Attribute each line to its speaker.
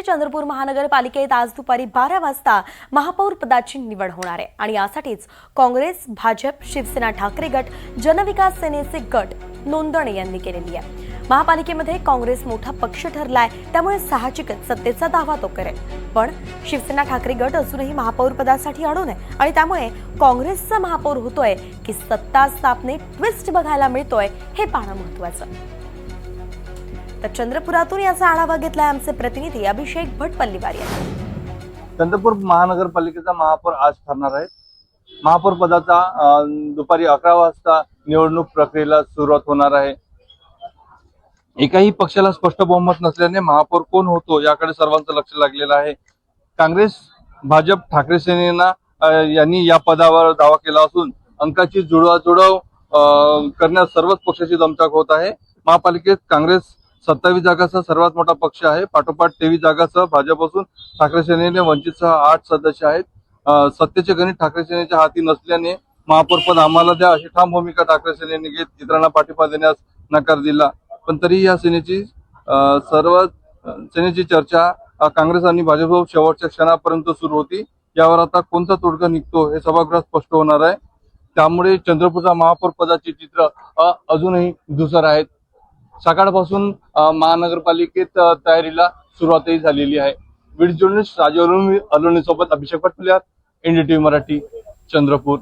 Speaker 1: चंद्रपूर महानगरपालिकेत आज दुपारी 12 वाजता महापौर पदाची निवड होणार आहे आणि यासाठीच काँग्रेस, भाजप, शिवसेना, ठाकरे गट, जनविकास सेनेचे गट नोंदणी यांनी केलेली आहे। महापालिकेमध्ये काँग्रेस मोठा पक्ष ठरलाय, त्यामुळे साहजिकच सत्तेचा दावा तो करेल। पण शिवसेना, ठाकरे गट अजूनही महापौर पदासाठी अडून आहे आणि त्यामुळे काँग्रेसचा महापौर होतोय की सत्ता स्थापनेत ट्विस्ट बघायला मिळतोय हे पाहणं महत्त्वाचं। तर चंद्रपुरातून याचा आढावा घेतलाय आमचे प्रतिनिधी अभिषेक भटपल्लीवार यांनी।
Speaker 2: चंद्रपूर महानगरपालिकेचा महापौर आज ठरणार आहे। महापौर पदाचा दुपारी 11 वाजता निवडणूक प्रक्रियेला सुरुवात होणार आहे। एकाही पक्षाला स्पष्ट बहुमत नसल्याने महापौर कोण होतो याकडे सर्वांचं लक्ष लागलेलं आहे। काँग्रेस, भाजप, ठाकरे सेनेना यांनी या पदावर दावा केला असून अंकाची जुळवाजुळव करण्यास सर्वच पक्षाची दमछाक होत आहे। महापालिकेत काँग्रेस 27 जागांचा सर्वात मोठा पक्ष आहे। पाठोपाठ 23 जागांसह भाजप असून ठाकरे सेनेने वंचितसह 8 सदस्य आहेत। सत्तेचे गणित ठाकरे सेनेच्या हाती नसल्याने महापौर पद आम्हाला द्या अशी ठाम भूमिका ठाकरे सेनेने घेत इतरांना पाठिंबा देण्यास नकार दिला। पण तरी या सेनेची चर्चा काँग्रेस आणि भाजप शेवटच्या क्षणापर्यंत सुरू होती। यावर आता कोणता तोडगा निघतो हे सभागृहात स्पष्ट होणार आहे। त्यामुळे चंद्रपूरच्या महापौर पदाचे चित्र अजूनही धुसर आहेत। सकाळपासून महानगरपालिकेत तयारीला सुरुवातही झालेली आहे। व्हिडिओ जर्नलिस्ट राजू अलोनी सोबत अभिषेक भटपल्लीवार, NDTV मराठी, चंद्रपूर।